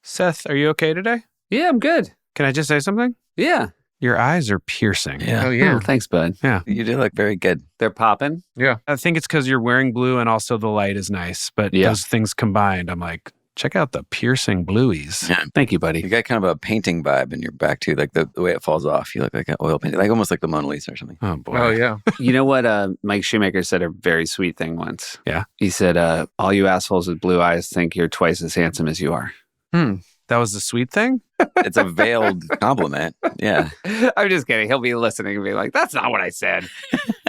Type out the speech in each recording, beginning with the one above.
Seth, are you okay today? Yeah, I'm good. Can I just say something? Yeah. Your eyes are piercing. Yeah. Oh, yeah. Thanks, bud. Yeah. You do look very good. They're popping. Yeah. I think it's because you're wearing blue and also the light is nice. But those things combined, I'm like, check out the piercing blueies. Yeah. Thank you, buddy. You got kind of a painting vibe in your back, too. Like the way it falls off. You look like an oil painting, like almost like the Mona Lisa or something. Oh, boy. Oh, yeah. You know what? Mike Shoemaker said a very sweet thing once. Yeah. He said, all you assholes with blue eyes think you're twice as handsome as you are. That was the sweet thing? It's a veiled compliment. Yeah. I'm just kidding. He'll be listening and be like, that's not what I said.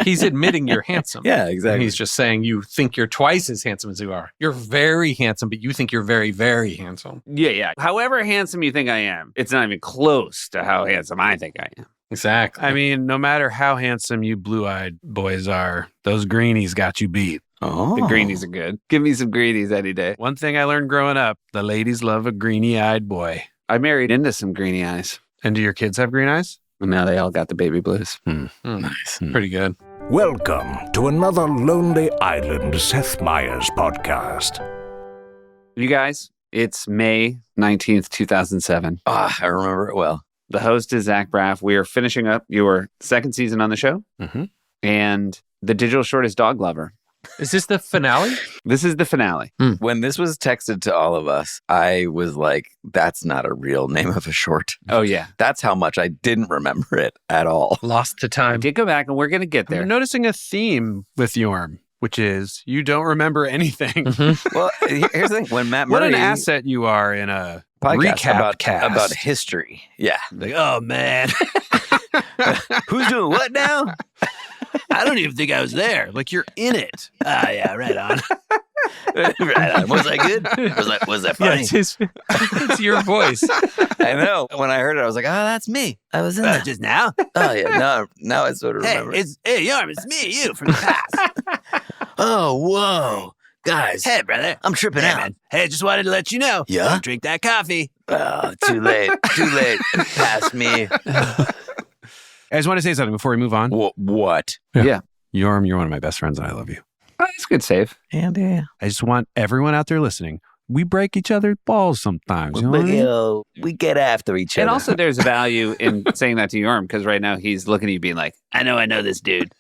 He's admitting you're handsome. Yeah, And exactly. he's just saying you think you're twice as handsome as you are. You're very handsome, but you think you're very, very handsome. Yeah. However handsome you think I am, it's not even close to how handsome I think I am. Exactly. I mean, no matter how handsome you blue-eyed boys are, those greenies got you beat. Oh. The greenies are good. Give me some greenies any day. One thing I learned growing up, the ladies love a greeny-eyed boy. I married into some greeny eyes. And do your kids have green eyes? And now they all got the baby blues. Nice. Pretty good. Welcome to another Lonely Island Seth Meyers podcast. You guys, it's May 19th, 2007. I remember it well. The host is Zach Braff. We are finishing up your second season on the show. Mm-hmm. And the digital short is Dog Lover. Is this the finale? This is the finale. When this was texted to all of us, I was like, that's not a real name of a short. Oh, yeah. That's how much I didn't remember it at all. Lost to I time. did go back and we're going to get there. I'm noticing a theme with Yorm, which is you don't remember anything. Well, here's the thing. When Matt What Murray an asset you are in a podcast recap cast. about history. Yeah. Like, oh, man. Who's doing what now? I don't even think I was there. Like, you're in it. Yeah, right on. Right on. Was I good? Was that funny? It's your voice. I know. When I heard it, I was like, oh, that's me. I was in that. Just now? Oh, yeah. Now I sort of remember. Hey, Yorm, it's me, you from the past. Oh, whoa. Guys. Hey, brother. I'm tripping out. Man. Hey, just wanted to let you know. Yeah? Don't drink that coffee. Oh, too late. Too late. Past me. I just want to say something before we move on. What? Yeah. Yorm, you're one of my best friends, and I love you. Oh, that's a good save. Andy. I just want everyone out there listening. We break each other's balls sometimes. You know what I mean? We get after each other. And also there's value in saying that to Yorm because right now he's looking at you being like, I know this dude.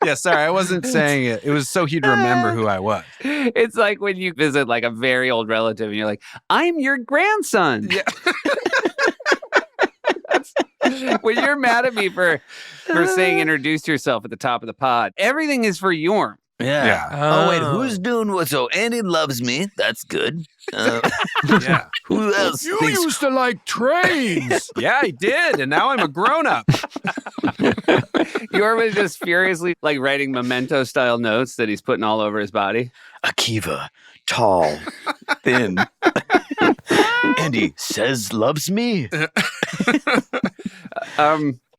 Yeah, sorry, I wasn't saying it. It was so he'd remember who I was. It's like when you visit like a very old relative and you're like, I'm your grandson. Yeah. When you're mad at me for saying introduce yourself at the top of the pod, everything is for Yorm. Yeah. Oh, wait. Who's doing what? So Andy loves me. That's good. Yeah. Who else You thinks... used to like trains. Yeah, I did. And now I'm a grown-up. Yorm is just furiously like writing memento style notes that he's putting all over his body. Akiva, tall, thin. Andy says loves me.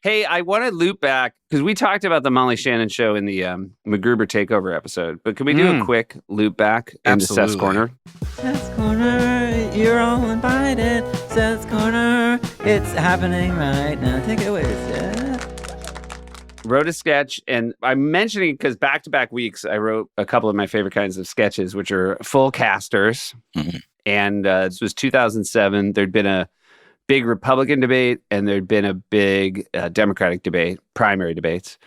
Hey, I want to loop back because we talked about the Molly Shannon show in the MacGruber Takeover episode, but can we do a quick loop back into Seth's Absolutely. Corner? Seth's Corner, you're all invited. Seth's Corner, it's happening right now. Take it away, Seth. Wrote a sketch, and I'm mentioning it because back-to-back weeks, I wrote a couple of my favorite kinds of sketches, which are full casters. Mhm. And this was 2007. There'd been a big Republican debate, and there'd been a big Democratic debate, primary debates.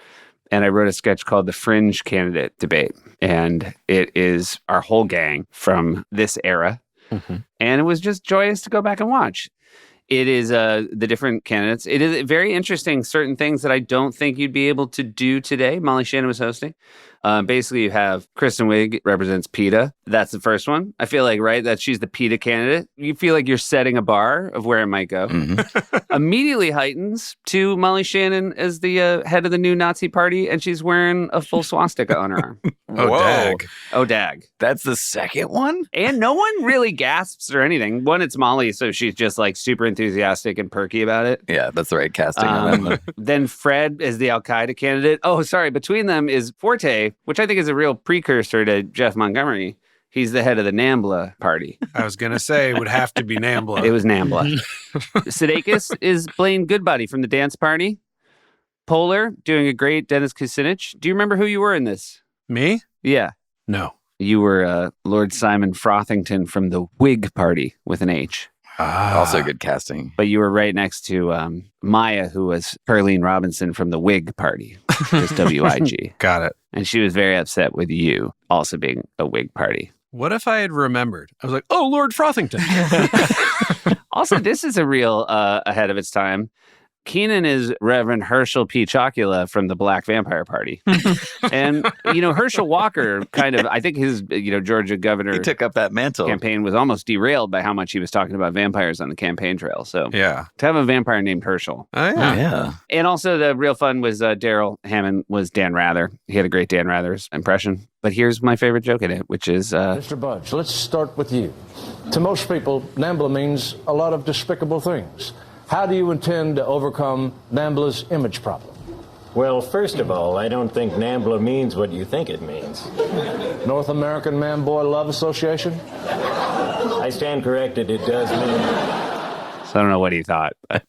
And I wrote a sketch called the Fringe Candidate Debate. And it is our whole gang from this era. Mm-hmm. And it was just joyous to go back and watch. It is the different candidates. It is very interesting, certain things that I don't think you'd be able to do today. Molly Shannon was hosting. Basically, you have Kristen Wiig represents PETA. That's the first one. I feel like, right, that she's the PETA candidate. You feel like you're setting a bar of where it might go. Mm-hmm. Immediately heightens to Molly Shannon as the head of the new Nazi party, and she's wearing a full swastika on her arm. Oh, Whoa. dag. Oh, dag. That's the second one? And no one really gasps or anything. One, it's Molly, so she's just like super enthusiastic and perky about it. Yeah, that's the right casting on that one. Then Fred is the Al-Qaeda candidate. Oh, sorry. Between them is Forte, which I think is a real precursor to Jeff Montgomery. He's the head of the NAMBLA party. I was going to say it would have to be NAMBLA. It was NAMBLA. Sudeikis is Blaine Goodbody from the dance party. Polar doing a great Dennis Kucinich. Do you remember who you were in this? Me? Yeah. No. You were Lord Simon Frothington from the Whig Party with an H. Also good casting. But you were right next to Maya, who was Perlene Robinson from the Whig Party, just WIG. Got it. And she was very upset with you also being a Whig Party. What if I had remembered? I was like, oh, Lord Frothington. Also, this is a real ahead of its time. Keenan is Reverend Herschel P. Chocula from the Black Vampire Party. And, Herschel Walker I think his, Georgia governor He took up that mantle. campaign was almost derailed by how much he was talking about vampires on the campaign trail. So Yeah. to have a vampire named Herschel. Oh, yeah. Yeah. And also the real fun was Daryl Hammond was Dan Rather. He had a great Dan Rather's impression. But here's my favorite joke in it, which is... Mr. Budge, let's start with you. To most people, NAMBLA means a lot of despicable things. How do you intend to overcome NAMBLA's image problem? Well, first of all, I don't think NAMBLA means what you think it means. North American Man-Boy Love Association? I stand corrected, it does mean... So I don't know what he thought. But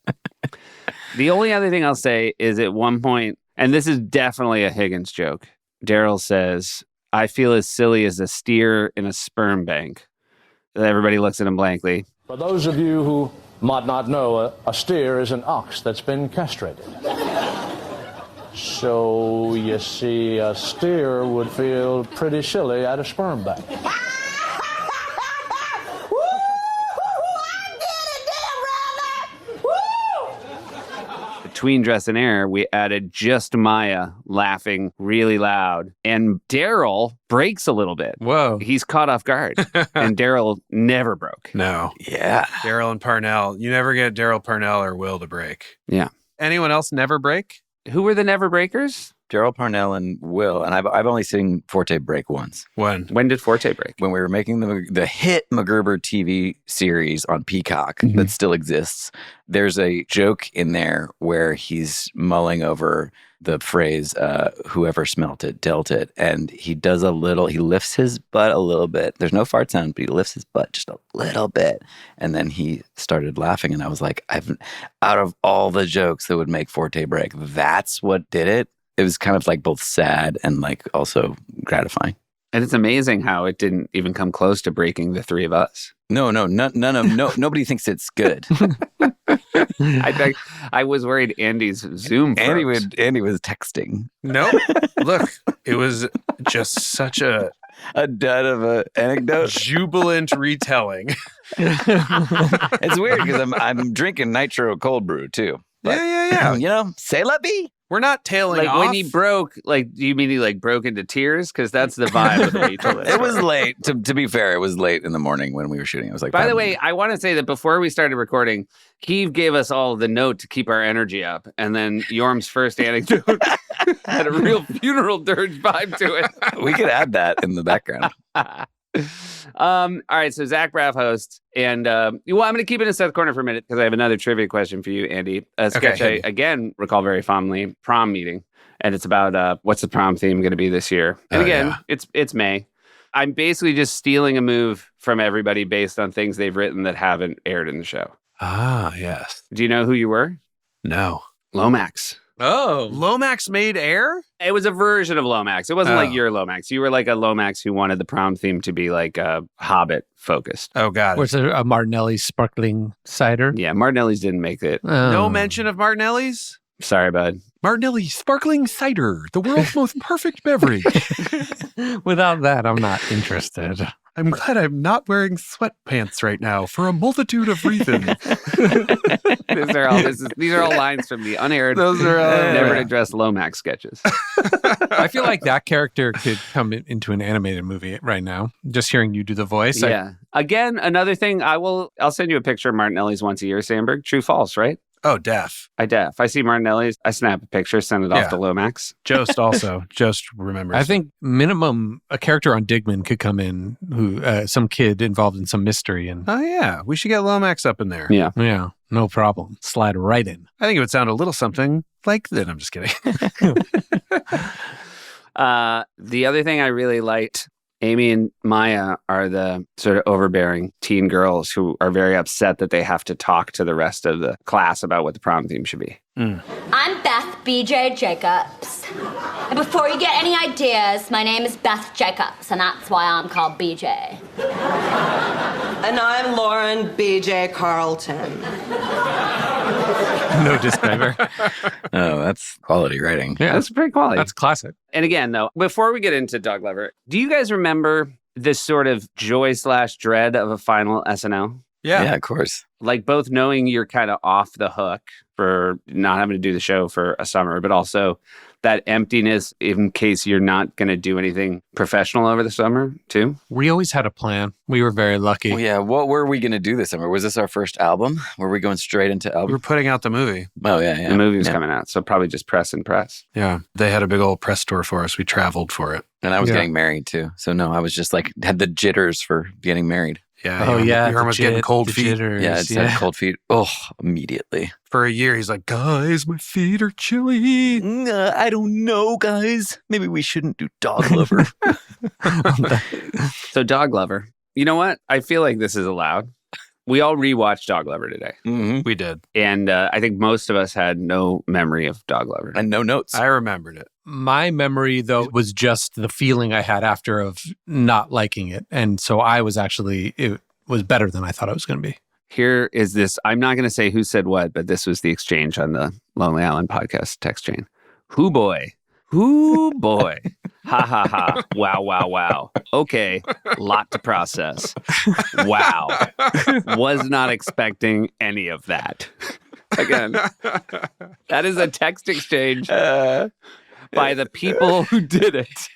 the only other thing I'll say is at one point, and this is definitely a Higgins joke, Daryl says, I feel as silly as a steer in a sperm bank. Everybody looks at him blankly. For those of you who might not know, a steer is an ox that's been castrated. So, you see, a steer would feel pretty silly at a sperm bank. Between Dress and Air, we added just Maya laughing really loud. And Daryl breaks a little bit. Whoa. He's caught off guard. And Daryl never broke. No. Yeah. Daryl and Parnell. You never get Daryl Parnell or Will to break. Yeah. Anyone else never break? Who were the never breakers? Daryl Parnell and Will, and I've only seen Forte break once. When did Forte break? When we were making the hit MacGruber TV series on Peacock that still exists, there's a joke in there where he's mulling over the phrase, whoever smelt it, dealt it. And he lifts his butt a little bit. There's no fart sound, but he lifts his butt just a little bit. And then he started laughing. And I was like, out of all the jokes that would make Forte break, that's what did it. It was kind of like both sad and like also gratifying. And it's amazing how it didn't even come close to breaking the three of us. Nobody thinks it's good. I was worried Andy's Zoom froze. Andy was texting. Nope. Look, it was just such a dud of an anecdote. Jubilant retelling. It's weird because I'm drinking nitro cold brew too. But, yeah. Say la vie. We're not tailing like off. When he broke, do you mean he broke into tears? Because that's the vibe of the way you told it. It was late. To be fair, it was late in the morning when we were shooting. It was like. By the way, I want to say that before we started recording, Keeve gave us all the note to keep our energy up, and then Yorm's first anecdote had a real funeral dirge vibe to it. We could add that in the background. All right, so Zach Braff hosts, and I'm going to keep it in Seth Corner for a minute because I have another trivia question for you, Andy. A sketch I again recall very fondly, prom meeting, and it's about what's the prom theme going to be this year. And it's May. I'm basically just stealing a move from everybody based on things they've written that haven't aired in the show. Ah, yes. Do you know who you were? No. Lomax. Oh, Lomax made air? It was a version of Lomax. It wasn't like your Lomax. You were like a Lomax who wanted the prom theme to be like Hobbit focused. Oh, got it. Was it a Martinelli's sparkling cider? Yeah, Martinelli's didn't make it. No mention of Martinelli's? Sorry, bud. Martinelli's sparkling cider, the world's most perfect beverage. Without that, I'm not interested. I'm glad I'm not wearing sweatpants right now for a multitude of reasons. These are all lines from the unaired, Those are never addressed Lomax sketches. I feel like that character could come into an animated movie right now. Just hearing you do the voice. Yeah. Again, another thing, I'll send you a picture of Martinelli's once a year, Sandberg. True, false, right? Oh, deaf. I see Martinelli's. I snap a picture, send it off to Lomax. Jost also. Jost remembers. I think minimum a character on Digman could come in who some kid involved in some mystery. And oh, yeah. We should get Lomax up in there. Yeah. Yeah. No problem. Slide right in. I think it would sound a little something like that. I'm just kidding. The other thing I really liked, Amy and Maya are the sort of overbearing teen girls who are very upset that they have to talk to the rest of the class about what the prom theme should be. I'm Beth BJ Jacobs. And before you get any ideas, my name is Beth Jacobs, and that's why I'm called BJ. And I'm Lauren BJ Carlton. No disclaimer. Oh, that's quality writing. Yeah, that's pretty quality. That's classic. And again, though, before we get into Dog Lover, do you guys remember this sort of joy/dread of a final SNL? Yeah, of course. Like both knowing you're kind of off the hook for not having to do the show for a summer, but also that emptiness in case you're not going to do anything professional over the summer, too? We always had a plan. We were very lucky. Well, yeah, what were we going to do this summer? Was this our first album? Were we going straight into album? We were putting out the movie. Oh, yeah. The movie was coming out, so probably just press. Yeah, they had a big old press tour for us. We traveled for it. And I was getting married, too. So, no, I was just like, had the jitters for getting married. Yeah. Oh, yeah. Your arm was getting cold feet. Jitters, Yeah, it's had cold feet. Oh, immediately. For a year, he's like, guys, my feet are chilly. I don't know, guys. Maybe we shouldn't do Dog Lover. So Dog Lover. You know what? I feel like this is allowed. We all rewatched Dog Lover today. Mm-hmm. We did. And I think most of us had no memory of Dog Lover. And no notes. I remembered it. My memory, though, was just the feeling I had after of not liking it. And so I was actually, it was better than I thought it was going to be. Here is this. I'm not going to say who said what, but this was the exchange on the Lonely Island podcast text chain. Hoo boy. Hoo boy. Ha ha ha. Wow, wow, wow. Okay. Lot to process. Wow. Was not expecting any of that. Again, that is a text exchange by the people who did it.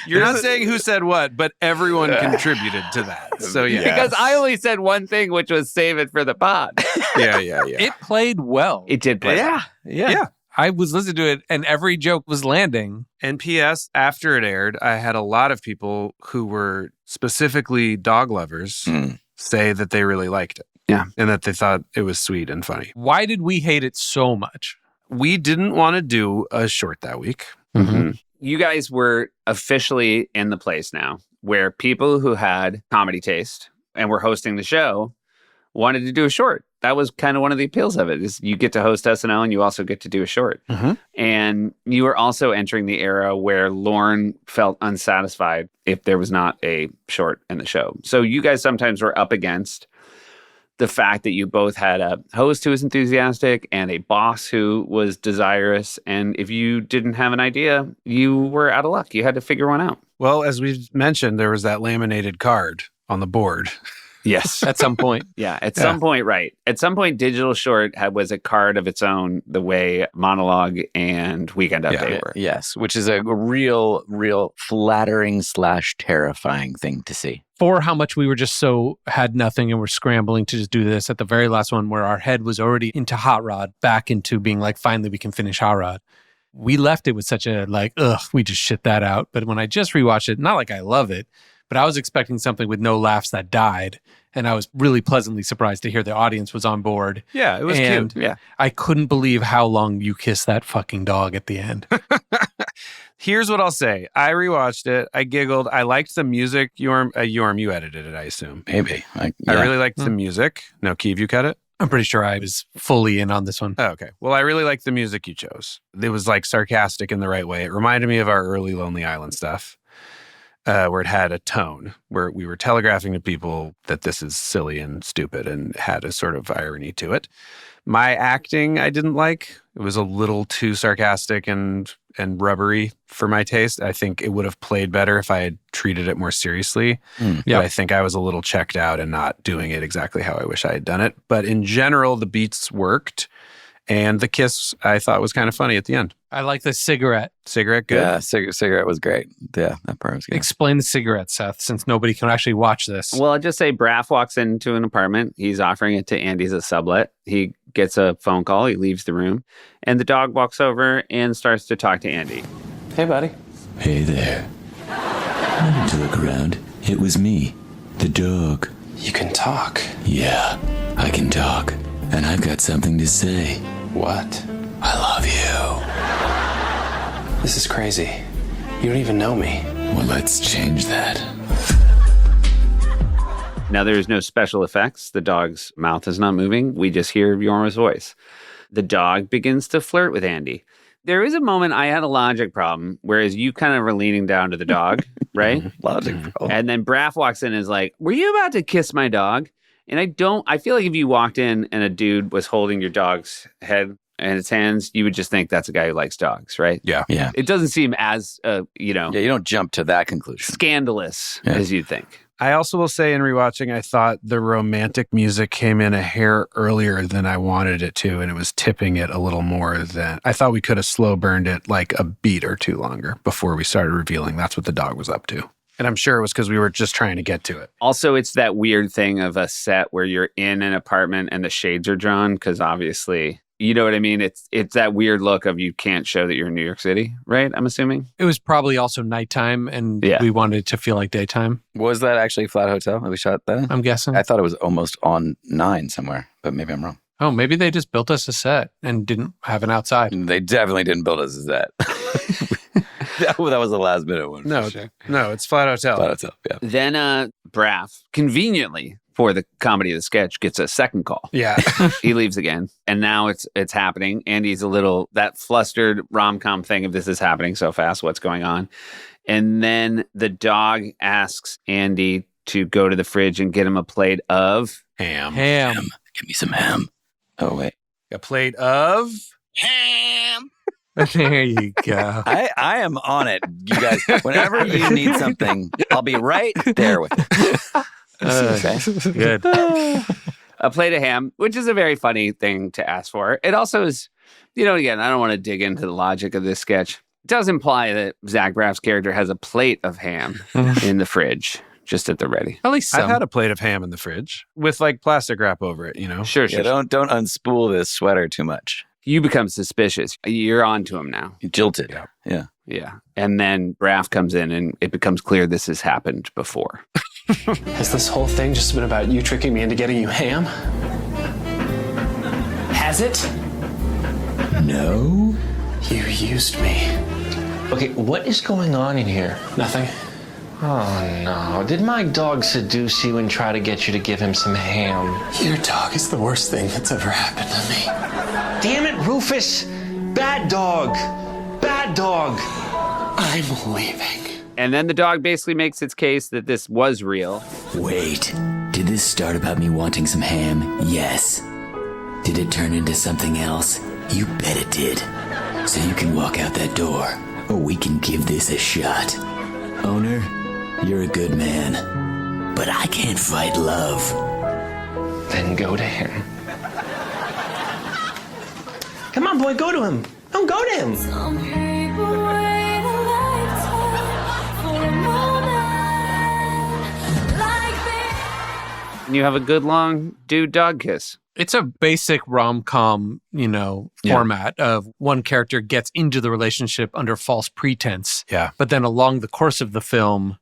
You're not saying who said what, but everyone contributed to that. So, yeah. Because I only said one thing, which was save it for the pod. Yeah. It played well. It did play well. Yeah. I was listening to it and every joke was landing. And P.S., after it aired, I had a lot of people who were specifically dog lovers say that they really liked it. Yeah. And that they thought it was sweet and funny. Why did we hate it so much? We didn't want to do a short that week. Mm-hmm. You guys were officially in the place now where people who had comedy taste and were hosting the show wanted to do a short. That was kind of one of the appeals of it, is you get to host SNL and you also get to do a short. Mm-hmm. And you were also entering the era where Lorne felt unsatisfied if there was not a short in the show. So you guys sometimes were up against the fact that you both had a host who was enthusiastic and a boss who was desirous. And if you didn't have an idea, you were out of luck. You had to figure one out. Well, as we've mentioned, there was that laminated card on the board. Yes. At some point. Yeah. At some point, right. At some point, Digital Short was a card of its own, the way Monologue and Weekend Update were. Yes, which is a real flattering / terrifying thing to see. For how much we were just had nothing and were scrambling to just do this at the very last one where our head was already into Hot Rod, back into being like, finally we can finish Hot Rod. We left it with such a we just shit that out. But when I just rewatched it, not like I love it, but I was expecting something with no laughs that died. And I was really pleasantly surprised to hear the audience was on board. Yeah, it was cute. Yeah. I couldn't believe how long you kissed that fucking dog at the end. Here's what I'll say. I rewatched it. I giggled. I liked the music. Yorm, you edited it, I assume. Maybe. I really liked the music. No, Keeve, you cut it? I'm pretty sure I was fully in on this one. Oh, okay. Well, I really liked the music you chose. It was like sarcastic in the right way. It reminded me of our early Lonely Island stuff. Where it had a tone, where we were telegraphing to people that this is silly and stupid and had a sort of irony to it. My acting, I didn't like. It was a little too sarcastic and rubbery for my taste. I think it would have played better if I had treated it more seriously. Yeah. But I think I was a little checked out and not doing it exactly how I wish I had done it. But in general, the beats worked. And the kiss, I thought, was kind of funny at the end. I like the cigarette. Cigarette, good. Yeah, cigarette was great. Yeah, that part was good. Explain the cigarette, Seth, since nobody can actually watch this. Well, I'll just say Braff walks into an apartment. He's offering it to Andy as a sublet. He gets a phone call. He leaves the room. And the dog walks over and starts to talk to Andy. Hey, buddy. Hey there. I wanted to look around. It was me, the dog. You can talk. Yeah, I can talk. And I've got something to say. What? I love you. This is crazy. You don't even know me. Well, let's change that. Now, there's no special effects. The dog's mouth is not moving. We just hear Jorma's voice. The dog begins to flirt with Andy. There is a moment I had a logic problem, whereas you kind of were leaning down to the dog, right? Logic problem. And then Braff walks in and is like, were you about to kiss my dog? And I feel like if you walked in and a dude was holding your dog's head in its hands, you would just think that's a guy who likes dogs, right? Yeah. Yeah. It doesn't seem as, Yeah, you don't jump to that conclusion. scandalous as you'd think. I also will say in rewatching, I thought the romantic music came in a hair earlier than I wanted it to, and it was tipping it a little more than I thought. We could have slow burned it like a beat or two longer before we started revealing that's what the dog was up to. And I'm sure it was because we were just trying to get to it. Also, it's that weird thing of a set where you're in an apartment and the shades are drawn because obviously, you know what I mean? It's that weird look of you can't show that you're in New York City, right? I'm assuming. It was probably also nighttime, and we wanted it to feel like daytime. Was that actually Flat Hotel that we shot that in? I'm guessing. I thought it was almost on 9 somewhere, but maybe I'm wrong. Oh, maybe they just built us a set and didn't have an outside. They definitely didn't build us a set. That was the last minute one. No, it's Flat Hotel. Flat Hotel, yeah. Then Braff, conveniently for the comedy of the sketch, gets a second call. Yeah. He leaves again. And now it's happening. Andy's a little, that flustered rom-com thing of this is happening so fast, what's going on? And then the dog asks Andy to go to the fridge and get him a plate of ham. Give me some ham. Oh, wait. A plate of ham. There you go. I am on it, you guys. Whenever you need something, I'll be right there with it. Good. A plate of ham, which is a very funny thing to ask for. It also is, again, I don't want to dig into the logic of this sketch. It does imply that Zach Braff's character has a plate of ham in the fridge, just at the ready. At least some. I've had a plate of ham in the fridge with like plastic wrap over it, Sure. Don't unspool this sweater too much. You become suspicious. You're on to him now. Jilted. Yeah. And then Braff comes in and it becomes clear this has happened before. Has this whole thing just been about you tricking me into getting you ham? Has it? No? You used me. Okay, what is going on in here? Nothing. Oh no, did my dog seduce you and try to get you to give him some ham? Your dog is the worst thing that's ever happened to me. Damn it, Rufus! Bad dog! Bad dog! I'm leaving. And then the dog basically makes its case that this was real. Wait, did this start about me wanting some ham? Yes. Did it turn into something else? You bet it did. So you can walk out that door, or we can give this a shot. Owner, you're a good man, but I can't fight love. Then go to him. Come on, boy, go to him. Don't go to him. Some people wait a lifetime for a moment like this. And you have a good long dude-dog kiss. It's a basic rom-com, format of one character gets into the relationship under false pretense. Yeah. But then along the course of the film,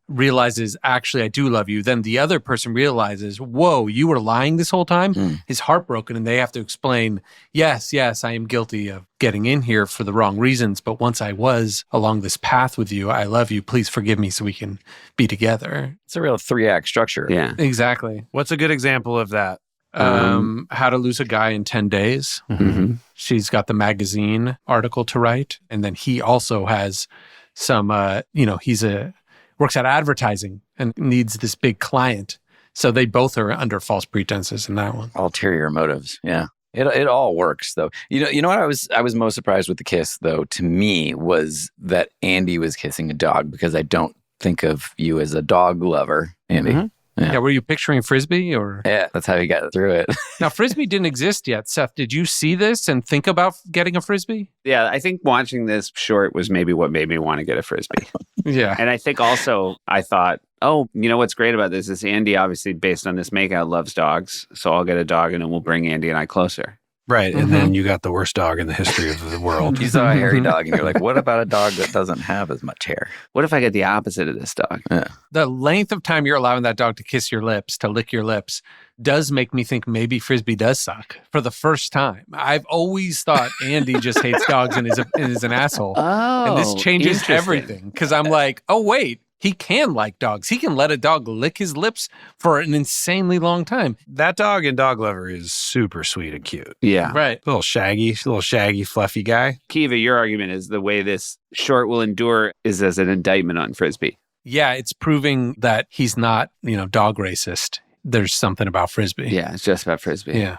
realizes, actually, I do love you. Then the other person realizes, whoa, you were lying this whole time? Is heartbroken, and they have to explain, yes, I am guilty of getting in here for the wrong reasons. But once I was along this path with you, I love you. Please forgive me so we can be together. It's a real 3-act structure. Yeah. Exactly. What's a good example of that? How to Lose a Guy in 10 Days. Mm-hmm. She's got the magazine article to write. And then he also has some, works at advertising and needs this big client. So they both are under false pretenses in that one. Ulterior motives. Yeah. It all works though. You know what I was most surprised with the kiss though, to me, was that Andy was kissing a dog, because I don't think of you as a dog lover, Andy. Mm-hmm. Yeah, were you picturing Frisbee or? Yeah, that's how he got through it. Now, Frisbee didn't exist yet. Seth, did you see this and think about getting a Frisbee? Yeah, I think watching this short was maybe what made me want to get a Frisbee. Yeah. And I think also I thought, what's great about this is Andy, obviously, based on this makeout, loves dogs. So I'll get a dog and then we'll bring Andy and I closer. Right. And then you got the worst dog in the history of the world. You saw a hairy dog and you're like, what about a dog that doesn't have as much hair? What if I get the opposite of this dog? Yeah. The length of time you're allowing that dog to kiss your lips, to lick your lips, does make me think maybe Frisbee does suck for the first time. I've always thought Andy just hates dogs and is an asshole. Oh, and this changes everything, because I'm like, oh, wait, he can like dogs. He can let a dog lick his lips for an insanely long time. That dog in Dog Lover is super sweet and cute. Yeah. Right. Little shaggy, fluffy guy. Kiva, your argument is the way this short will endure is as an indictment on Frisbee. Yeah, it's proving that he's not, dog racist. There's something about Frisbee. Yeah, it's just about Frisbee. Yeah.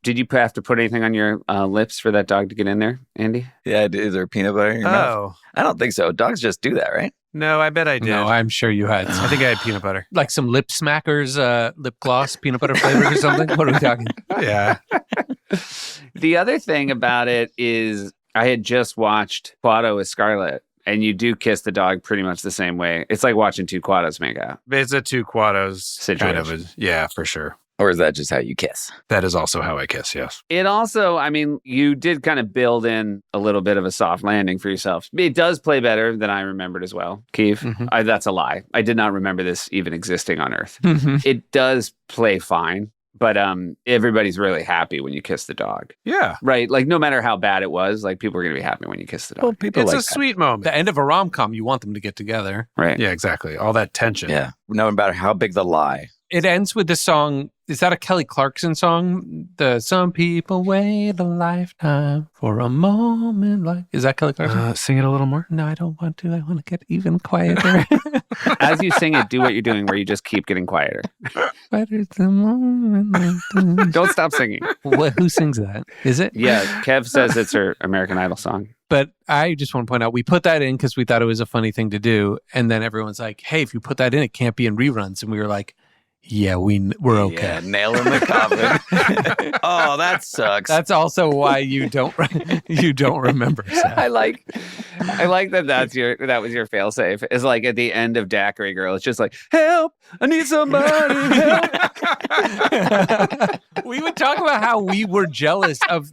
Did you have to put anything on your lips for that dog to get in there, Andy? Yeah, is there peanut butter in your mouth? Oh. I don't think so. Dogs just do that, right? No, I bet I did. No, I'm sure you had. I think I had peanut butter. Like some lip smackers, lip gloss, peanut butter flavored or something? What are we talking? Yeah. The other thing about it is I had just watched Quado with Scarlett, and you do kiss the dog pretty much the same way. It's like watching two Quados make out. It's a two Quados Situation. kind of yeah, for sure. Or is that just how you kiss? That is also how I kiss, yes. It also, you did kind of build in a little bit of a soft landing for yourself. It does play better than I remembered as well, Keith. Mm-hmm. That's a lie. I did not remember this even existing on Earth. Mm-hmm. It does play fine, but everybody's really happy when you kiss the dog. Yeah. Right? Like, no matter how bad it was, like, people are going to be happy when you kiss the dog. Well, people It's like a sweet moment. The end of a rom-com, you want them to get together. Right. Yeah, exactly. All that tension. Yeah. No matter how big the lie. It ends with the song. Is that a Kelly Clarkson song? The Some People Wait a Lifetime for a Moment. Like, is that Kelly Clarkson? Sing it a little more. No, I don't want to. I want to get even quieter. As you sing it, do what you're doing where you just keep getting quieter. Quieter the moment. Don't stop singing. Who sings that? Is it? Yeah, Kev says it's her American Idol song. But I just want to point out, we put that in because we thought it was a funny thing to do. And then everyone's like, hey, if you put that in, it can't be in reruns. And we were like, yeah, we're okay. Yeah, nail in the coffin. Oh, that sucks. That's also why you don't remember. Seth. I like that was your failsafe. It's like at the end of Daiquiri Girl, it's just like, help, I need somebody, help. We would talk about how we were jealous for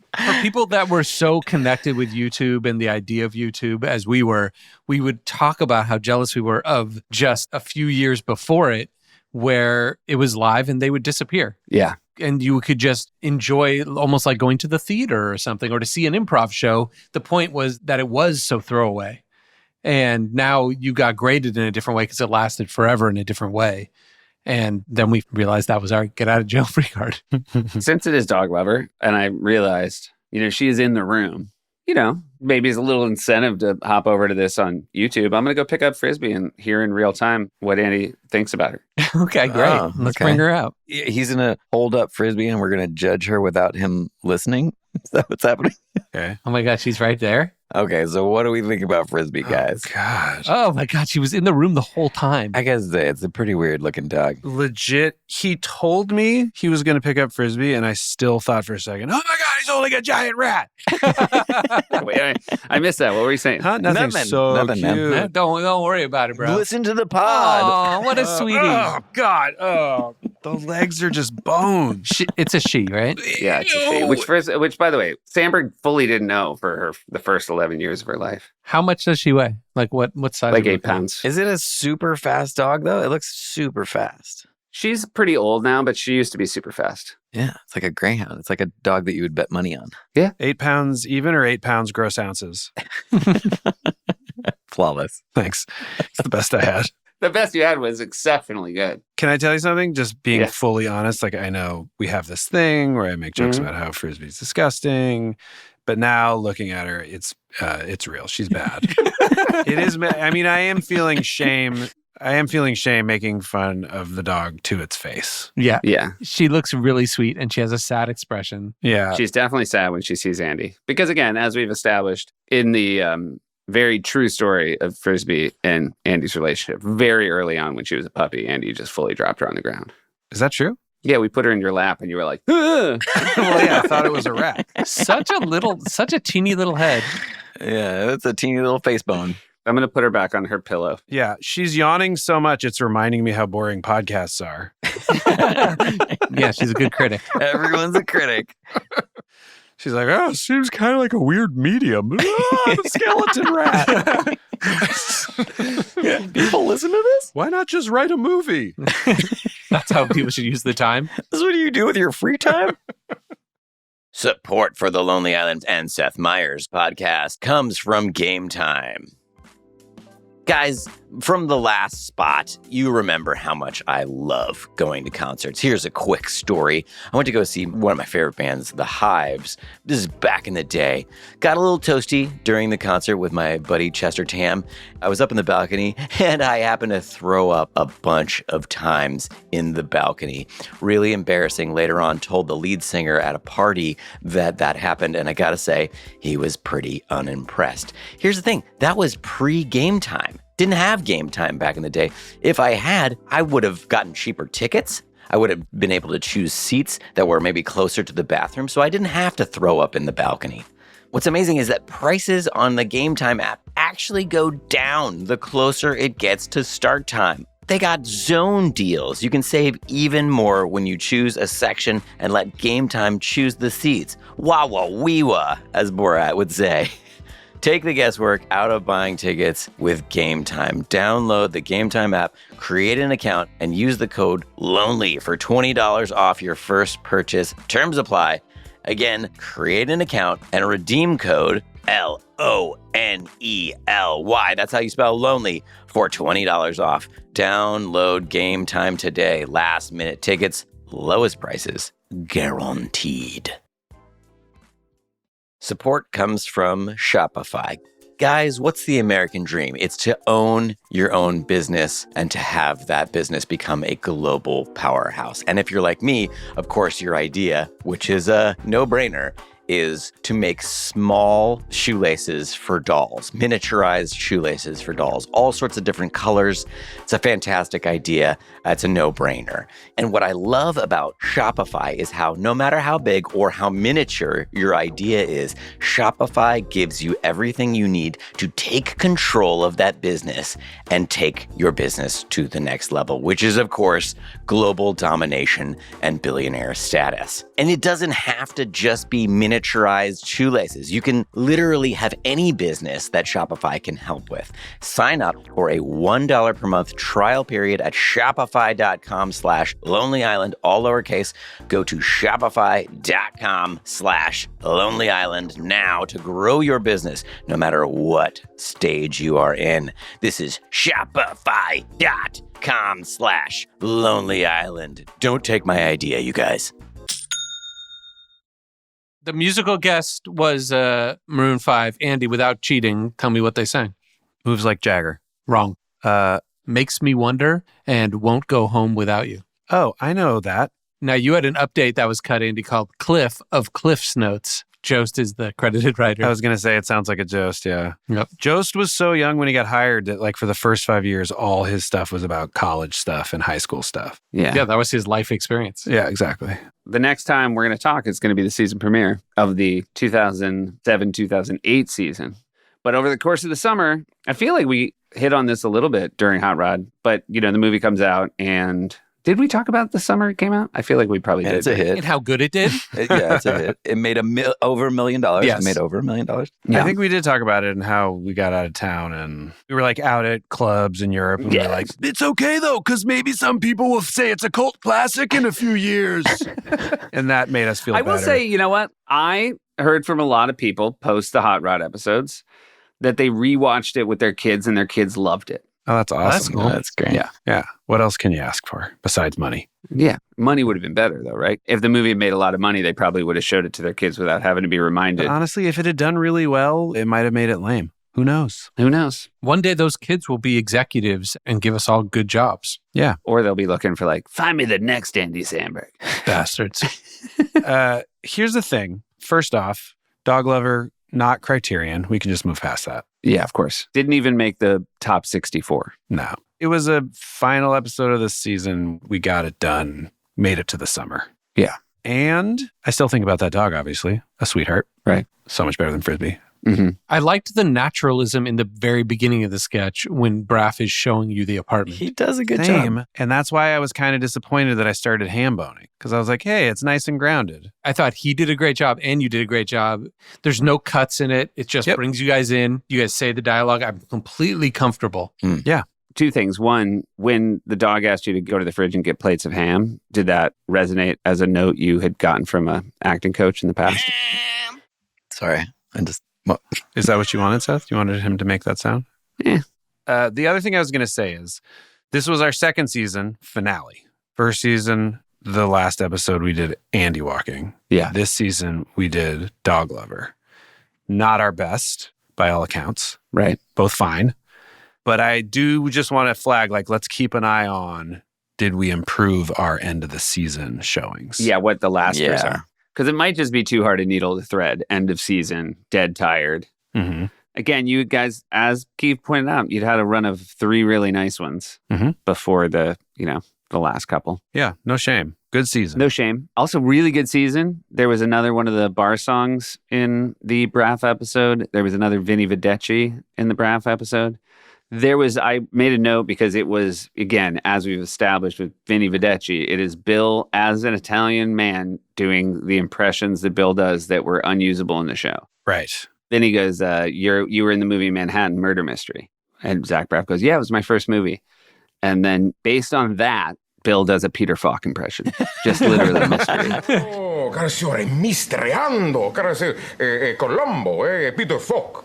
people that were so connected with YouTube and the idea of YouTube as we were. We would talk about how jealous we were of just a few years before it, where it was live and they would disappear. Yeah. And you could just enjoy almost like going to the theater or something, or to see an improv show. The point was that it was so throwaway. And now you got graded in a different way because it lasted forever in a different way. And then we realized that was our get out of jail free card. Since it is Dog Lover, and I realized, she is in the room, maybe it's a little incentive to hop over to this on YouTube. I'm going to go pick up Frisbee and hear in real time what Andy thinks about her. Okay, great. Oh, Let's okay. bring her out. He's going to hold up Frisbee and we're going to judge her without him listening? Is that what's happening? Okay. Oh my God, she's right there. Okay, so what do we think about Frisbee, guys? God. Oh my God, she was in the room the whole time. I guess it's a pretty weird looking dog. Legit, he told me he was going to pick up Frisbee, and I still thought for a second, oh my God, he's holding a giant rat. Wait, I missed that. What were you saying? Huh? Nothing. So Nothing, man. cute. Don't worry about it, bro. Listen to the pod. Oh, what a sweetie. Oh, God. Oh, the legs are just bone. It's a she, right? Yeah, it's a she. Which, by the way, Sandberg fully didn't know for the first 11 years of her life. How much does she weigh? Like what size? Like 8 pounds. Is it a super fast dog, though? It looks super fast. She's pretty old now, but she used to be super fast. Yeah, it's like a greyhound. It's like a dog that you would bet money on. Yeah. 8 pounds even or 8 pounds gross ounces? Flawless. Thanks. It's the best I had. The best you had was exceptionally good. Can I tell you something? Just being fully honest, like I know we have this thing where I make jokes about how Frisbee's disgusting, but now looking at her, it's real. She's bad. It is. I mean, I am feeling shame. I am feeling shame making fun of the dog to its face. Yeah. Yeah. She looks really sweet and she has a sad expression. Yeah. She's definitely sad when she sees Andy. Because again, as we've established in the very true story of Frisbee and Andy's relationship, very early on when she was a puppy, Andy just fully dropped her on the ground. Is that true? Yeah, we put her in your lap and you were like, well, yeah, I thought it was a rat. Such a teeny little head. Yeah, it's a teeny little face bone. I'm going to put her back on her pillow. Yeah, she's yawning so much, it's reminding me how boring podcasts are. Yeah, she's a good critic. Everyone's a critic. She's like, oh, seems kind of like a weird medium. The skeleton rat. People listen to this? Why not just write a movie? That's how people should use the time. This is what you do with your free time? Support for the Lonely Island and Seth Meyers podcast comes from Game Time. Guys, From the last spot, you remember how much I love going to concerts. Here's a quick story. I went to go see one of my favorite bands, The Hives. This is back in the day. Got a little toasty during the concert with my buddy Chester Tam. I was up in the balcony and I happened to throw up a bunch of times in the balcony. Really embarrassing. Later on, told the lead singer at a party that happened, and I gotta say, he was pretty unimpressed. Here's the thing, that was pre-game time. Didn't have game time back in the day. If I had, I would have gotten cheaper tickets. I would have been able to choose seats that were maybe closer to the bathroom, so I didn't have to throw up in the balcony. What's amazing is that prices on the Game Time app actually go down the closer it gets to start time. They got zone deals. You can save even more when you choose a section and let Game Time choose the seats. Wah wah wee wah, as Borat would say. Take the guesswork out of buying tickets with Game Time. Download the Game Time app, create an account, and use the code LONELY for $20 off your first purchase. Terms apply. Again, create an account and redeem code LONELY. That's how you spell lonely for $20 off. Download Game Time today. Last minute tickets, lowest prices, guaranteed. Support comes from Shopify. Guys, what's the American dream? It's to own your own business and to have that business become a global powerhouse. And if you're like me, of course, your idea, which is a no-brainer, is to make small shoelaces for dolls, miniaturized shoelaces for dolls, all sorts of different colors. It's a fantastic idea. It's a no-brainer. And what I love about Shopify is how no matter how big or how miniature your idea is, Shopify gives you everything you need to take control of that business and take your business to the next level, which is, of course, global domination and billionaire status. And it doesn't have to just be miniaturized shoelaces. You can literally have any business that Shopify can help with. Sign up for a $1 per month trial period at shopify.com/Lonely Island, all lowercase. Go to shopify.com/Lonely Island now to grow your business, no matter what stage you are in. This is shopify.com/Lonely Island. Don't take my idea, you guys. The musical guest was Maroon 5. Andy, without cheating, tell me what they sang. Moves Like Jagger. Wrong. Makes Me Wonder and Won't Go Home Without You. Oh, I know that. Now, you had an update that was cut, Andy, called Cliff of Cliff's Notes. Jost is the credited writer. I was going to say, it sounds like a Jost, yeah. Yep. Jost was so young when he got hired that, like, for the first 5 years, all his stuff was about college stuff and high school stuff. Yeah, that was his life experience. Yeah, exactly. The next time we're going to talk is going to be the season premiere of the 2007-2008 season. But over the course of the summer, I feel like we hit on this a little bit during Hot Rod. But, you know, the movie comes out and... Did we talk about the summer it came out? I feel like we probably did. It's a hit. And how good it did? Yeah, it's a hit. It made over $1 million. Yes. It made over $1 million. Yeah. I think we did talk about it and how we got out of town and we were like out at clubs in Europe and we were like, it's okay though, because maybe some people will say it's a cult classic in a few years. And that made us feel better. I will say, you know what? I heard from a lot of people post the Hot Rod episodes that they rewatched it with their kids and their kids loved it. Oh, that's awesome. That's cool. That's great. Yeah. Yeah. What else can you ask for besides money? Yeah. Money would have been better, though, right? If the movie had made a lot of money, they probably would have showed it to their kids without having to be reminded. But honestly, if it had done really well, it might have made it lame. Who knows? Who knows? One day those kids will be executives and give us all good jobs. Yeah. Or they'll be looking for, like, find me the next Andy Samberg. Bastards. Here's the thing. First off, Dog Lover, not Criterion. We can just move past that. Yeah, of course. Didn't even make the top 64. No. It was a final episode of this season. We got it done. Made it to the summer. Yeah. And I still think about that dog, obviously. A sweetheart. Right. So much better than Frisbee. Mm-hmm. I liked the naturalism in the very beginning of the sketch when Braff is showing you the apartment. He does a good Same. job. And that's why I was kind of disappointed that I started ham boning. Because I was like, hey, it's nice and grounded. I thought he did a great job and you did a great job. There's no cuts in it. It just brings you guys in. You guys say the dialogue. I'm completely comfortable. Yeah. Two things. One, when the dog asked you to go to the fridge and get plates of ham, did that resonate as a note you had gotten from an acting coach in the past? Sorry. I just... Is that what you wanted, Seth? You wanted him to make that sound? Yeah. The other thing I was going to say is this was our second season finale. First season, the last episode, we did Andy walking. Yeah. This season, we did Dog Lover. Not our best, by all accounts. Right. Both fine. But I do just want to flag, like, let's keep an eye on, did we improve our end of the season showings? Yeah, what the lasters Yeah. are. Because it might just be too hard a needle to thread. End of season, dead tired. Mm-hmm. Again, you guys, as Keith pointed out, you'd had a run of 3 really nice ones before the last couple. Yeah, no shame. Good season. No shame. Also, really good season. There was another one of the bar songs in the Braff episode. There was another Vinny Vedecci in the Braff episode. I made a note because it was, again, as we've established with Vinny Vedecci, it is Bill as an Italian man doing the impressions that Bill does that were unusable in the show. Right. Then he goes, you were in the movie Manhattan Murder Mystery. And Zach Braff goes, yeah, it was my first movie. And then based on that, Bill does a Peter Falk impression. Just literally mystery. Oh, caro signore, mistriando, caro Colombo, Peter Falk.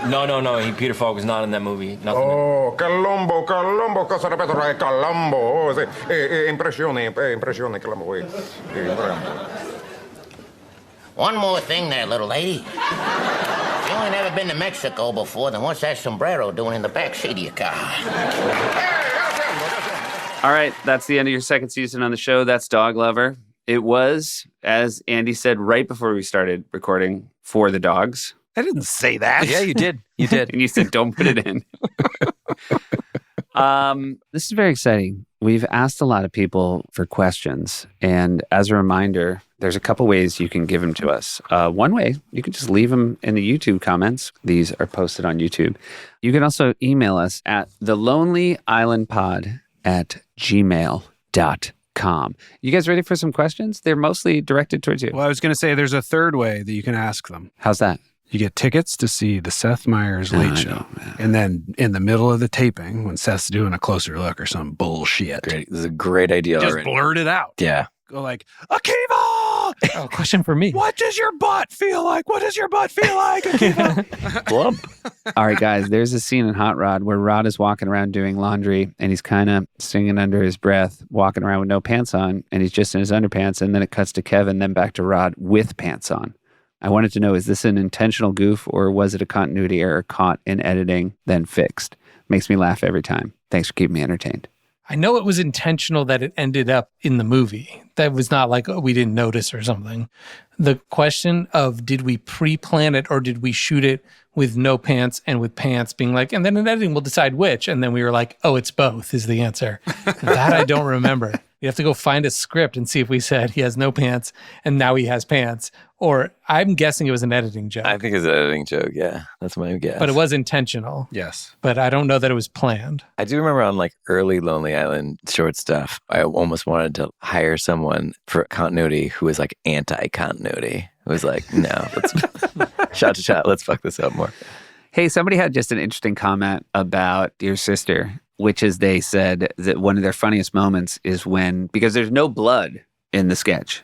No. Peter Falk was not in that movie. Nothing. Oh, Colombo, cosa ripeto, Colombo. Oh, sì. Impressione, Colombo. One more thing there, little lady. You only never been to Mexico before, then what's that sombrero doing in the back seat of your car? All right, that's the end of your second season on the show. That's Dog Lover. It was, as Andy said right before we started recording, for the dogs. I didn't say that. Yeah, you did. You did. And you said, don't put it in. This is very exciting. We've asked a lot of people for questions. And as a reminder, there's a couple ways you can give them to us. One way, you can just leave them in the YouTube comments. These are posted on YouTube. You can also email us at thelonelyislandpod@gmail.com. You guys ready for some questions? They're mostly directed towards you. Well, I was going to say there's a third way that you can ask them. How's that? You get tickets to see the Seth Meyers Late Show. And then in the middle of the taping, when Seth's doing a closer look or some bullshit. Great. This is a great idea Just already. blurt it out. Yeah. Go like, Akiva! Oh, question for me. What does your butt feel like? What does your butt feel like, Akiva? Plump. All right, guys, there's a scene in Hot Rod where Rod is walking around doing laundry and he's kind of singing under his breath, walking around with no pants on, and he's just in his underpants. And then it cuts to Kevin, then back to Rod with pants on. I wanted to know, is this an intentional goof or was it a continuity error caught in editing, then fixed? Makes me laugh every time. Thanks for keeping me entertained. I know it was intentional that it ended up in the movie. That was not like, oh, we didn't notice or something. The question of did we pre-plan it or did we shoot it with no pants and with pants, being like, and then in editing we'll decide which. And then we were like, oh, it's both is the answer. That I don't remember. You have to go find a script and see if we said he has no pants and now he has pants. Or I'm guessing it was an editing joke. I think it's an editing joke. Yeah, that's my guess. But it was intentional. Yes. But I don't know that it was planned. I do remember on like early Lonely Island short stuff, I almost wanted to hire someone for continuity who was like anti-continuity. It was like, no, let's shot to shot. Let's fuck this up more. Hey, somebody had just an interesting comment about Dear Sister, which is they said that one of their funniest moments is when, because there's no blood in the sketch,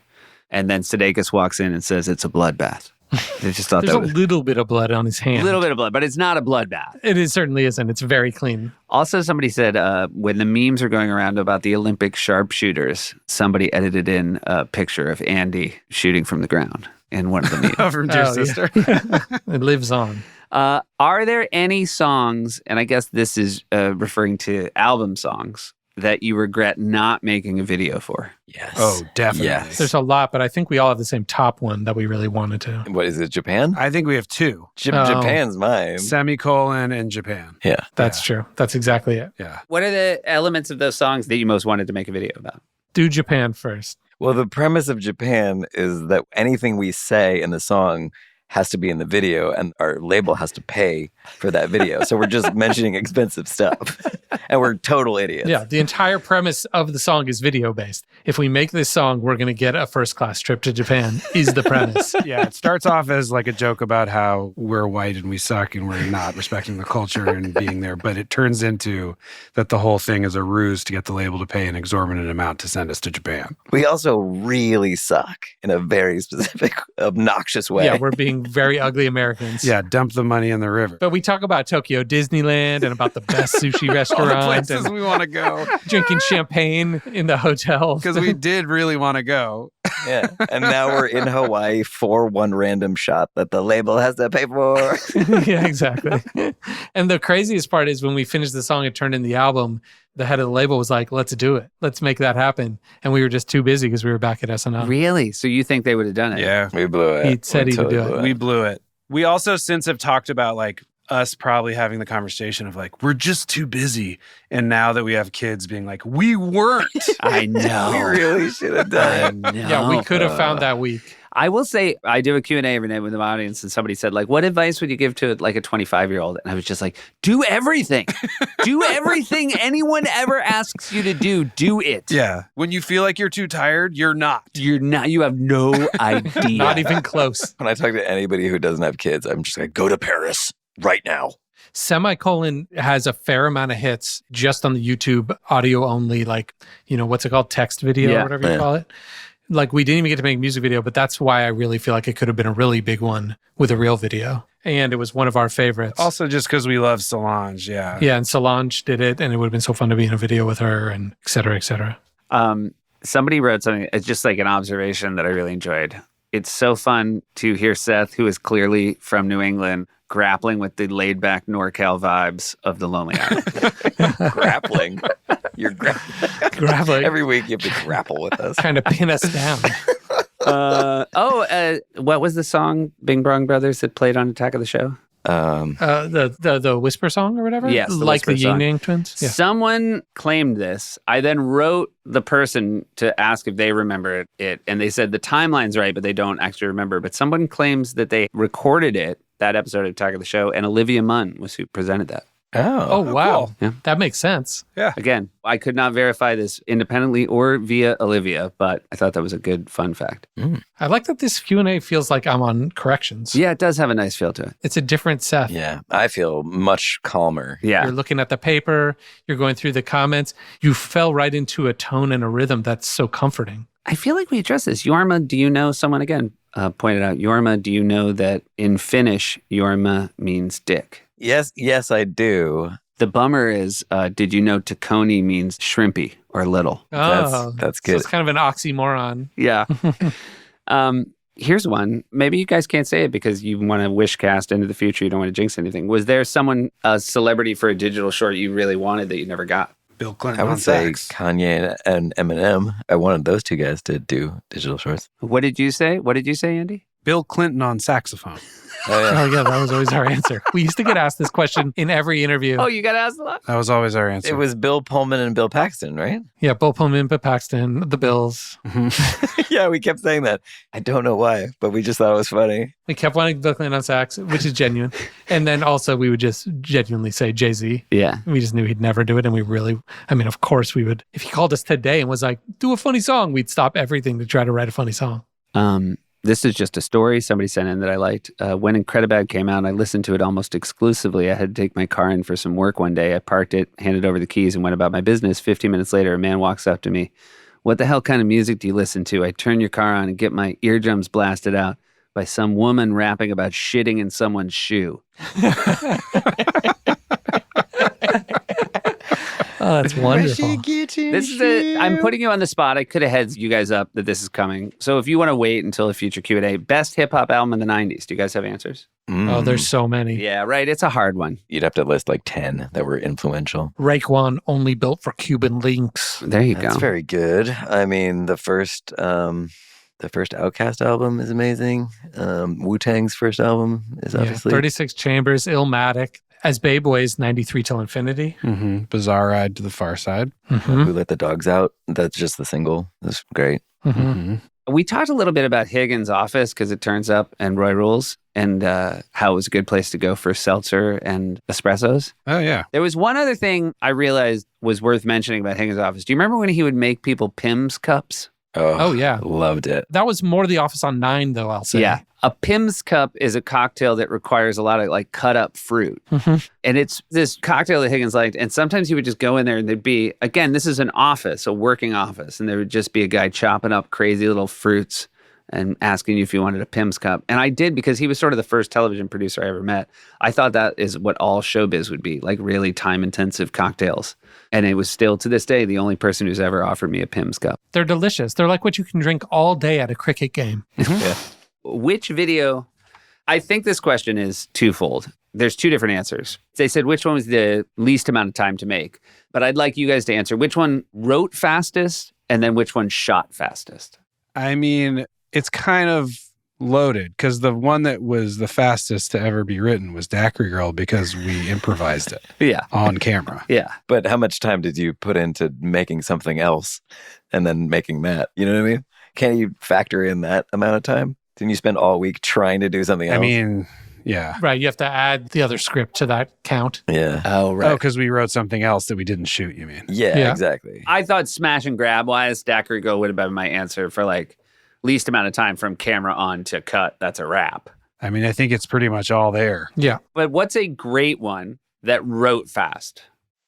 and then Sudeikis walks in and says it's a bloodbath. They just thought There's that a was little bit of blood on his hand. a little bit of blood, but it's not a bloodbath. It certainly isn't. It's very clean. Also, somebody said when the memes are going around about the Olympic sharpshooters, somebody edited in a picture of Andy shooting from the ground in one of the memes. From Dear Sister. Yeah. It lives on. Are there any songs, and I guess this is referring to album songs, that you regret not making a video for? Yes. Oh, definitely. Yes. There's a lot, but I think we all have the same top one that we really wanted to. What is it, Japan? I think we have two. Japan's mine. Semicolon and Japan. Yeah. That's true. That's exactly it. Yeah. What are the elements of those songs that you most wanted to make a video about? Do Japan first. Well, the premise of Japan is that anything we say in the song has to be in the video and our label has to pay for that video. So we're just mentioning expensive stuff and we're total idiots. Yeah, the entire premise of the song is video based. If we make this song, we're going to get a first class trip to Japan is the premise. Yeah, it starts off as like a joke about how we're white and we suck and we're not respecting the culture and being there. But it turns into that the whole thing is a ruse to get the label to pay an exorbitant amount to send us to Japan. We also really suck in a very specific, obnoxious way. Yeah, we're being very ugly Americans. Yeah, dump the money in the river. But we talk about Tokyo Disneyland and about the best sushi All restaurant the places and we want to go. drinking champagne in the hotel. Because we did really want to go. Yeah. And now we're in Hawaii for one random shot that the label has to pay for. Yeah, exactly. And the craziest part is when we finished the song and turned in the album, the head of the label was like, let's do it. Let's make that happen. And we were just too busy because we were back at SNL. Really? So you think they would have done it? Yeah. We blew it. He said he would do it. We blew it. We also since have talked about like us probably having the conversation of like, we're just too busy. And now that we have kids being like, we weren't. I know. We really should have done it. Yeah, we could have found that week. I will say, I do a Q&A every night with the audience, and somebody said, like, what advice would you give to like a 25-year-old? And I was just like, do everything. Do everything anyone ever asks you to do it. Yeah. When you feel like you're too tired, you're not. You're not. You have no idea. Not even close. When I talk to anybody who doesn't have kids, I'm just like, go to Paris right now. Semicolon has a fair amount of hits just on the YouTube audio only, like, what's it called? Text video or whatever you call it. Like, we didn't even get to make a music video, but that's why I really feel like it could have been a really big one with a real video. And it was one of our favorites. Also, just because we love Solange, yeah. Yeah, and Solange did it, and it would have been so fun to be in a video with her, and et cetera, et cetera. Somebody wrote something, it's just like an observation that I really enjoyed. It's so fun to hear Seth, who is clearly from New England, grappling with the laid-back NorCal vibes of the Lonely Island. Grappling. You're grappling. Every week you have to grapple with us. Trying to pin us down. What was the song Bing Bong Brothers that played on Attack of the Show? The Whisper song or whatever? Yes. Like the Yin Yang Twins? Yeah. Someone claimed this. I then wrote the person to ask if they remember it. And they said the timeline's right, but they don't actually remember. But someone claims that they recorded it, that episode of Attack of the Show, and Olivia Munn was who presented that. Oh, wow. Cool. Yeah. That makes sense. Yeah. Again, I could not verify this independently or via Olivia, but I thought that was a good fun fact. I like that this Q&A feels like I'm on corrections. Yeah, it does have a nice feel to it. It's a different Seth. Yeah, I feel much calmer. Yeah. You're looking at the paper, you're going through the comments. You fell right into a tone and a rhythm that's so comforting. I feel like we addressed this. Jorma, do you know, someone again pointed out, Jorma, do you know that in Finnish, Jorma means dick? Yes, I do. The bummer is, did you know Taconi means shrimpy or little? Oh, that's good. So it's kind of an oxymoron. Yeah. Here's one. Maybe you guys can't say it because you want to wish cast into the future. You don't want to jinx anything. Was there someone, a celebrity for a digital short you really wanted that you never got? Bill Clinton I would on say sax. Kanye and Eminem. I wanted those two guys to do digital shorts. What did you say? Andy? Bill Clinton on saxophone. Oh, yeah, that was always our answer. We used to get asked this question in every interview. Oh, you got asked a lot? That was always our answer. It was Bill Pullman and Bill Paxton, right? Yeah, Bill Pullman, Bill Paxton, the Bills. Yeah, we kept saying that. I don't know why, but we just thought it was funny. We kept wanting Bill Clinton on sax, which is genuine. And then also we would just genuinely say Jay-Z. Yeah. We just knew he'd never do it. And we really, of course we would. If he called us today and was like, do a funny song, we'd stop everything to try to write a funny song. This is just a story somebody sent in that I liked. When Incredibad came out, I listened to it almost exclusively. I had to take my car in for some work one day. I parked it, handed over the keys, and went about my business. 15 minutes later, a man walks up to me. What the hell kind of music do you listen to? I turn your car on and get my eardrums blasted out by some woman rapping about shitting in someone's shoe. Oh, that's wonderful. This is I'm putting you on the spot. I could have heads you guys up that this is coming. So if you want to wait until a future Q&A, best hip hop album in the 90s. Do you guys have answers? Oh, there's so many. Yeah, right. It's a hard one. You'd have to list like 10 that were influential. Raekwon, only built for Cuban links. There you go. That's very good. I mean, the first Outkast album is amazing. Wu-Tang's first album is obviously 36 Chambers, Illmatic. As Babe Ways, 93 Till Infinity. Mm-hmm. Bizarre Ride to the Far Side. Mm-hmm. Who Let the Dogs Out. That's just the single. That's great. Mm-hmm. Mm-hmm. We talked a little bit about Higgins' Office because it turns up and Roy Rules and how it was a good place to go for seltzer and espressos. Oh, yeah. There was one other thing I realized was worth mentioning about Higgins' Office. Do you remember when he would make people Pim's cups? Oh, yeah. Loved it. That was more The Office on 9, though, I'll say. Yeah. A Pim's cup is a cocktail that requires a lot of like cut up fruit. Mm-hmm. And it's this cocktail that Higgins liked. And sometimes he would just go in there and there'd be, again, this is an office, a working office. And there would just be a guy chopping up crazy little fruits and asking you if you wanted a Pim's cup. And I did because he was sort of the first television producer I ever met. I thought that is what all showbiz would be, like really time-intensive cocktails. And it was still, to this day, the only person who's ever offered me a Pim's cup. They're delicious. They're like what you can drink all day at a cricket game. Which video... I think this question is twofold. There's two different answers. They said which one was the least amount of time to make. But I'd like you guys to answer which one wrote fastest and then which one shot fastest. I mean, it's kind of loaded because the one that was the fastest to ever be written was Daiquiri Girl because we improvised it on camera. Yeah. But how much time did you put into making something else and then making that? You know what I mean? Can you factor in that amount of time? Didn't you spend all week trying to do something else? I mean, yeah. Right. You have to add the other script to that count. Yeah. Oh, right. Oh, because we wrote something else that we didn't shoot, you mean? Yeah, exactly. I thought smash and grab wise, Daiquiri Girl would have been my answer for like least amount of time from camera on to cut. That's a wrap. I mean, I think it's pretty much all there. Yeah. But what's a great one that wrote fast?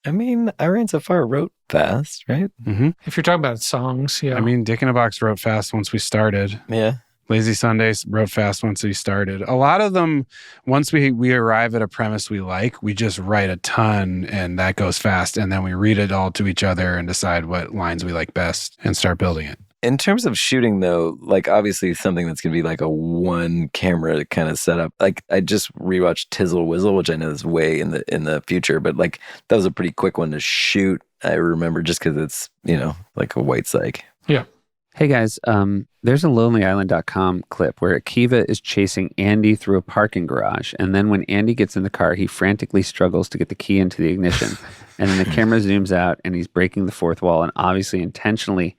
I mean, Irene so far wrote fast, right? Mm-hmm. If you're talking about songs, yeah. I mean, Dick in a Box wrote fast once we started. Yeah. Lazy Sundays wrote fast once we started. A lot of them, once we arrive at a premise we like, we just write a ton and that goes fast. And then we read it all to each other and decide what lines we like best and start building it. In terms of shooting, though, like obviously something that's going to be like a one camera kind of setup. Like I just rewatched Tizzle Whizzle, which I know is way in the future, but like that was a pretty quick one to shoot. I remember just because it's, like a white psych. Yeah. Hey guys, there's a LonelyIsland.com clip where Akiva is chasing Andy through a parking garage. And then when Andy gets in the car, he frantically struggles to get the key into the ignition. And then the camera zooms out and he's breaking the fourth wall and obviously intentionally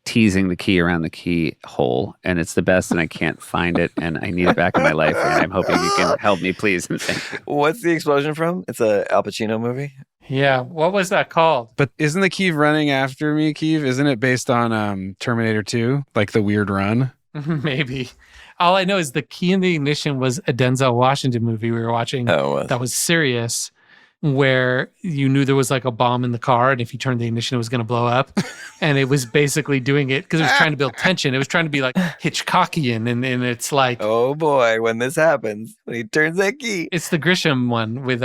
teasing the key around the keyhole. And it's the best and I can't find it and I need it back in my life. And I'm hoping you can help me, please. And thank you. What's the explosion from? It's a Al Pacino movie? Yeah. What was that called? But isn't the Keeve running after me, Keeve? Isn't it based on Terminator 2? Like the weird run? Maybe. All I know is the key in the ignition was a Denzel Washington movie we were watching that was serious, where you knew there was like a bomb in the car and if you turned the ignition, it was going to blow up. And it was basically doing it because it was trying to build tension. It was trying to be like Hitchcockian. And it's like, oh boy, when this happens, when he turns that key. It's the Grisham one with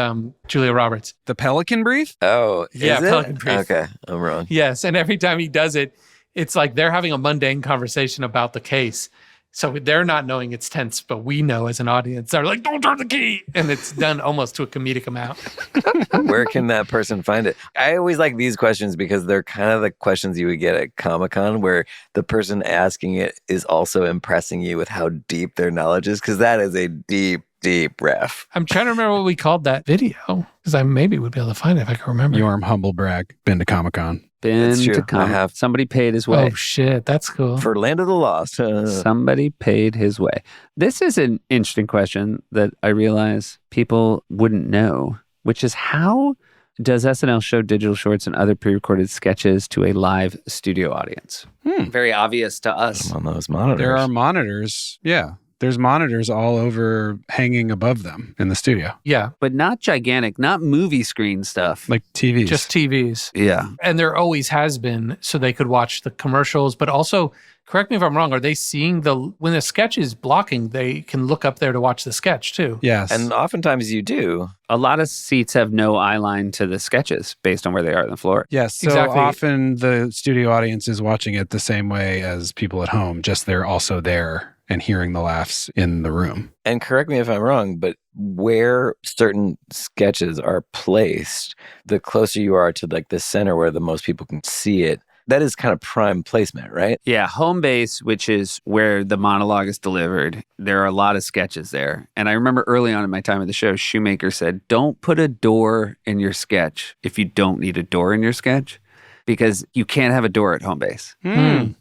Julia Roberts. The Pelican Brief? Oh, yeah, Pelican Brief. Okay, I'm wrong. Yes. And every time he does it, it's like they're having a mundane conversation about the case. So they're not knowing it's tense, but we know as an audience. They're like, don't turn the key. And it's done almost to a comedic amount. Where can that person find it? I always like these questions because they're kind of the questions you would get at Comic-Con where the person asking it is also impressing you with how deep their knowledge is because that is a deep ref. I'm trying to remember what we called that video because I maybe would be able to find it if I can remember. Yorm, humble brag, been to Comic-Con. Been to Comic-Con. Somebody paid his way. Oh, shit. That's cool. For Land of the Lost. Somebody paid his way. This is an interesting question that I realize people wouldn't know, which is how does SNL show digital shorts and other pre-recorded sketches to a live studio audience? Very obvious to us. On those monitors. There are monitors. Yeah. There's monitors all over hanging above them in the studio. Yeah. But not gigantic, not movie screen stuff. Like TVs. Just TVs. Yeah. And there always has been, so they could watch the commercials, but also, correct me if I'm wrong, are they seeing when the sketch is blocking, they can look up there to watch the sketch too? Yes. And oftentimes you do. A lot of seats have no eye line to the sketches based on where they are on the floor. Yes. So Exactly. often the studio audience is watching it the same way as people at home, just they're also there and hearing the laughs in the room. And correct me if I'm wrong, but where certain sketches are placed, the closer you are to like the center where the most people can see it, that is kind of prime placement, right? Yeah, home base, which is where the monologue is delivered. There are a lot of sketches there. And I remember early on in my time at the show, Shoemaker said, don't put a door in your sketch if you don't need a door in your sketch, because you can't have a door at home base.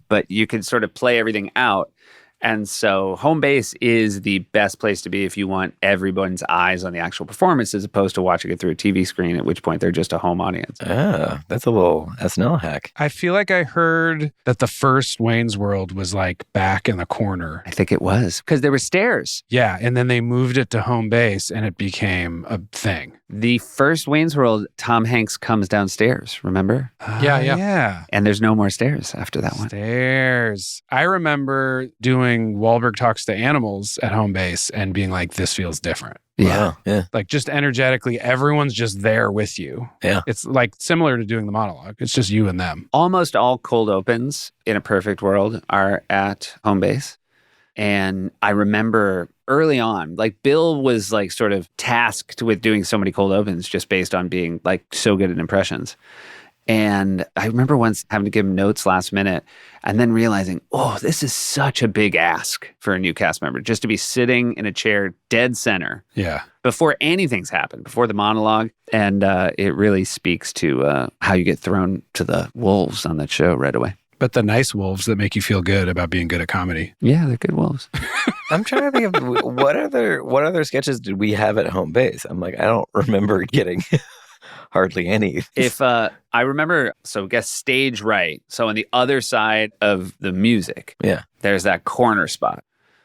But you can sort of play everything out. And so home base is the best place to be if you want everyone's eyes on the actual performance as opposed to watching it through a TV screen, at which point they're just a home audience. Ah, that's a little SNL hack. I feel like I heard that the first Wayne's World was like back in the corner. I think it was because there were stairs. Yeah. And then they moved it to home base and it became a thing. The first Wayne's World, Tom Hanks comes downstairs, remember? Yeah. And there's no more stairs after that one. Stairs. I remember doing doing Wahlberg Talks to Animals at home base and being like, this feels different. Yeah. Yeah. Like just energetically, everyone's just there with you. Yeah. It's like similar to doing the monologue. It's just you and them. Almost all cold opens in a perfect world are at home base. And I remember early on, like Bill was like sort of tasked with doing so many cold opens just based on being like so good at impressions. And I remember once having to give him notes last minute and then realizing, oh, this is such a big ask for a new cast member, just to be sitting in a chair dead center. Yeah. Before anything's happened, before the monologue. And it really speaks to how you get thrown to the wolves on that show right away. But the nice wolves that make you feel good about being good at comedy. Yeah, they're good wolves. I'm trying to think of what other sketches did we have at home base? I'm like, I don't remember getting hardly any. If I remember, so guess stage right. So on the other side of the music, there's that corner spot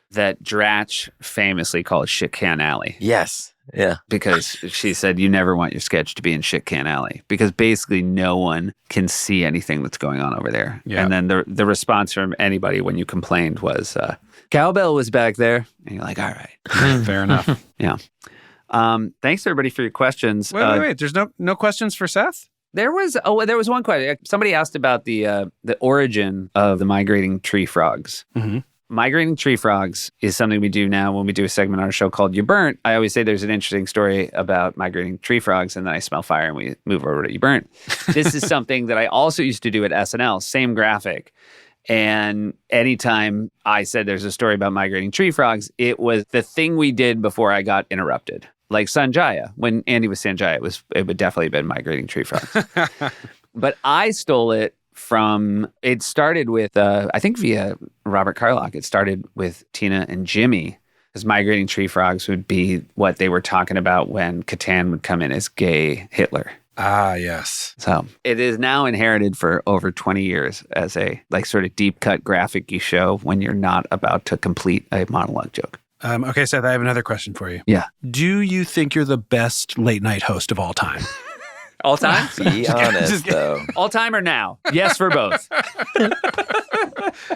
that Dratch famously called Shit Can Alley. Yes. Yeah. Because she said, you never want your sketch to be in Shit Can Alley. Because basically no one can see anything that's going on over there. Yeah. And then the response from anybody when you complained was, cowbell was back there. And you're like, all right. Fair enough. Yeah. Thanks everybody for your questions. Wait. There's no questions for Seth? There was one question. Somebody asked about the origin of the migrating tree frogs. Mm-hmm. Migrating tree frogs is something we do now when we do a segment on our show called You Burnt. I always say there's an interesting story about migrating tree frogs, and then I smell fire and we move over to You Burnt. This is something that I also used to do at SNL, same graphic. And anytime I said there's a story about migrating tree frogs, it was the thing we did before I got interrupted. Like Sanjaya. When Andy was Sanjaya, it would definitely have been migrating tree frogs. But I stole it from, it started with, I think via Robert Carlock, it started with Tina and Jimmy, because migrating tree frogs would be what they were talking about when Catan would come in as gay Hitler. Ah, yes. So it is now inherited for over 20 years as a like sort of deep cut graphic-y show when you're not about to complete a monologue joke. Okay, Seth, I have another question for you. Yeah. Do you think you're the best late night host of all time? All time? Be honest, though. All time or now? Yes for both.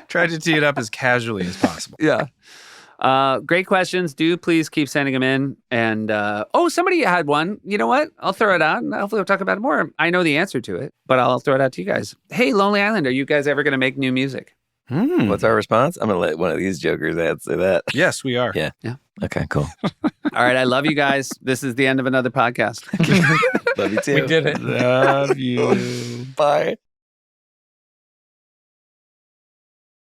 Tried to tee it up as casually as possible. Yeah. Great questions. Do please keep sending them in. And, somebody had one. You know what? I'll throw it out and hopefully we'll talk about it more. I know the answer to it, but I'll throw it out to you guys. Hey, Lonely Island, are you guys ever going to make new music? What's our response? I'm going to let one of these jokers answer that. Yes, we are. Yeah. Okay, cool. All right. I love you guys. This is the end of another podcast. Love you too. We did it. Love you. Bye.